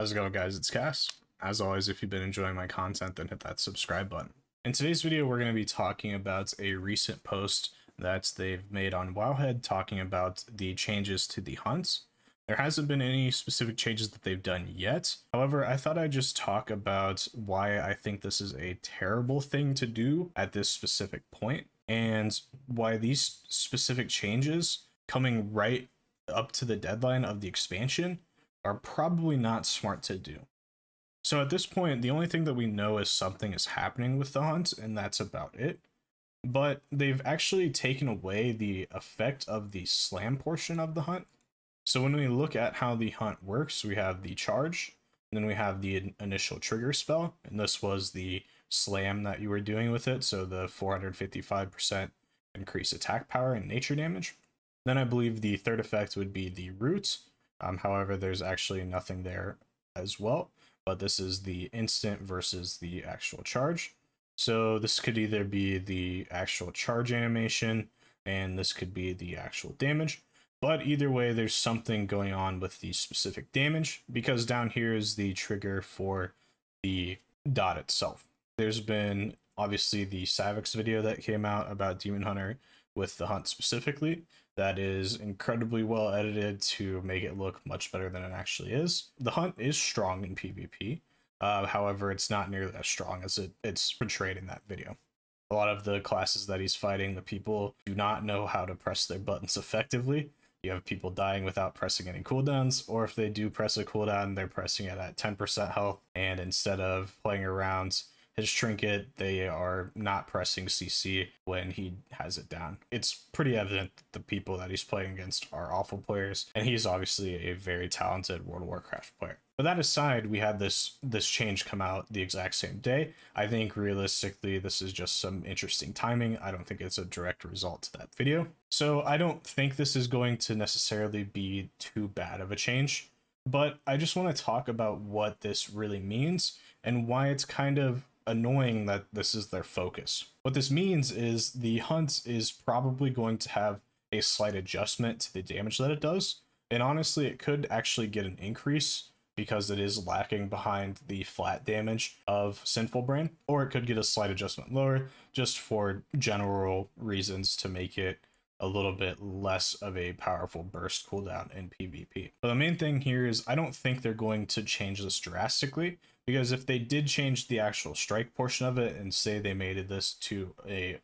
How's it going, guys? It's Kass. As always, if you've been enjoying my content, then hit that subscribe button. In today's video, we're going to be talking about a recent post that they've made on wowhead talking about the changes to the hunts. There hasn't been any specific changes that they've done yet. However, I thought I'd just talk about why I think this is a terrible thing to do at this specific point, and why these specific changes coming right up to the deadline of the expansion are probably not smart to do. So at this point, the only thing that we know is something is happening with the hunt, and that's about it. But they've actually taken away the effect of the slam portion of the hunt. So when we look at how the hunt works, we have the charge, and then we have the initial trigger spell, and this was the slam that you were doing with it, so the 455% increased attack power and nature damage. Then I believe the third effect would be the root. However, there's actually nothing there as well, but this is the instant versus the actual charge. So this could either be the actual charge animation, and this could be the actual damage. But either way, there's something going on with the specific damage, because down here is the trigger for the dot itself. There's been obviously the Savix video that came out about Demon Hunter with the hunt specifically. That is incredibly well edited to make it look much better than it actually is. The hunt is strong in PvP. However, it's not nearly as strong as it's portrayed in that video. A lot of the classes that he's fighting, the people do not know how to press their buttons effectively. You have people dying without pressing any cooldowns, or if they do press a cooldown, they're pressing it at 10% health, and instead of playing around his trinket, they are not pressing CC when he has it down. It's pretty evident that the people that he's playing against are awful players, and he's obviously a very talented World of Warcraft player. But that aside, we had this change come out the exact same day. I think realistically, this is just some interesting timing. I don't think it's a direct result to that video. So I don't think this is going to necessarily be too bad of a change, but I just want to talk about what this really means and why it's kind of annoying that this is their focus. What this means is the hunt is probably going to have a slight adjustment to the damage that it does, and honestly it could actually get an increase because it is lacking behind the flat damage of Sinful Brain, or it could get a slight adjustment lower just for general reasons to make it a little bit less of a powerful burst cooldown in PvP. But the main thing here is I don't think they're going to change this drastically, because if they did change the actual strike portion of it and say they made this to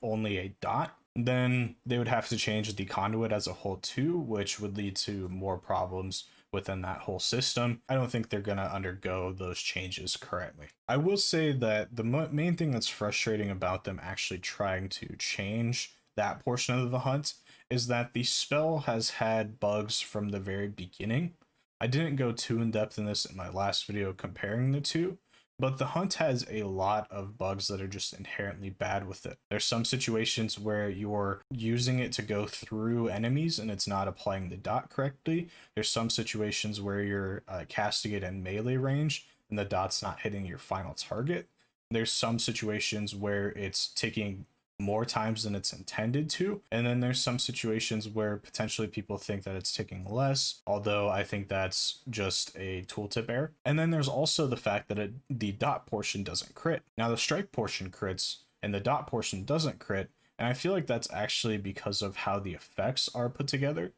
only a dot, then they would have to change the conduit as a whole too, which would lead to more problems within that whole system. I don't think they're going to undergo those changes currently. I will say that the main thing that's frustrating about them actually trying to change that portion of the hunt is that the spell has had bugs from the very beginning. I didn't go too in depth in this in my last video comparing the two, but the hunt has a lot of bugs that are just inherently bad with it. There's some situations where you're using it to go through enemies and it's not applying the dot correctly. There's some situations where you're casting it in melee range and the dot's not hitting your final target. There's some situations where it's taking more times than it's intended to, and then there's some situations where potentially people think that it's taking less, although I think that's just a tooltip error. And then there's also the fact that the dot portion doesn't crit. Now the strike portion crits and the dot portion doesn't crit, and I feel like that's actually because of how the effects are put together.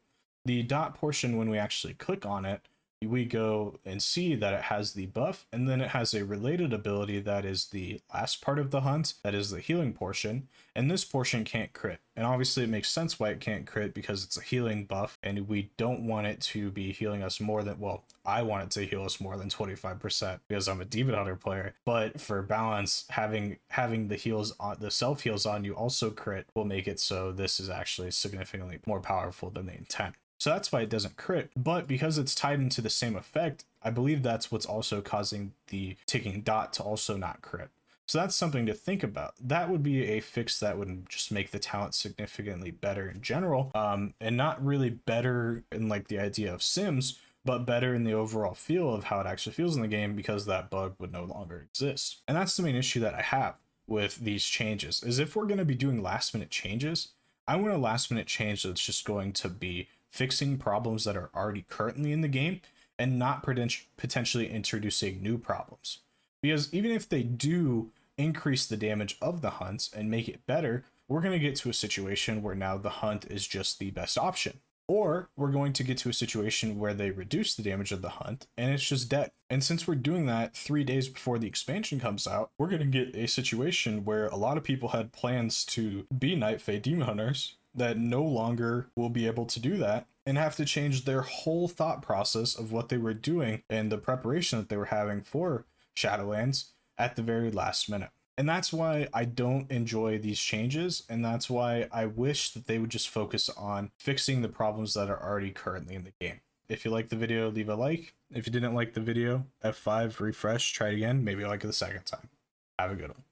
The dot portion, when we actually click on it, we go and see that it has the buff, and then it has a related ability that is the last part of the hunt, that is the healing portion, and this portion can't crit. And obviously it makes sense why it can't crit, because it's a healing buff and we don't want it to be healing us more than, well, I want it to heal us more than 25% because I'm a Demon Hunter player, but for balance, having the heals on, the self heals on you also crit will make it so this is actually significantly more powerful than the intent. So that's why it doesn't crit, but because it's tied into the same effect, I believe that's what's also causing the ticking dot to also not crit. So that's something to think about. That would be a fix that would just make the talent significantly better in general, and not really better in like the idea of Sims, but better in the overall feel of how it actually feels in the game, because that bug would no longer exist. And that's the main issue that I have with these changes, is if we're going to be doing last minute changes, I want a last minute change that's just going to be fixing problems that are already currently in the game and not potentially introducing new problems. Because even if they do increase the damage of the hunts and make it better, we're going to get to a situation where now the hunt is just the best option. Or we're going to get to a situation where they reduce the damage of the hunt and it's just dead. And since we're doing that 3 days before the expansion comes out, we're going to get a situation where a lot of people had plans to be Night Fae Demon Hunters that no longer will be able to do that and have to change their whole thought process of what they were doing and the preparation that they were having for Shadowlands at the very last minute. And that's why I don't enjoy these changes, and that's why I wish that they would just focus on fixing the problems that are already currently in the game. If you liked the video, leave a like. If you didn't like the video, F5, refresh, try it again, maybe like it the second time. Have a good one.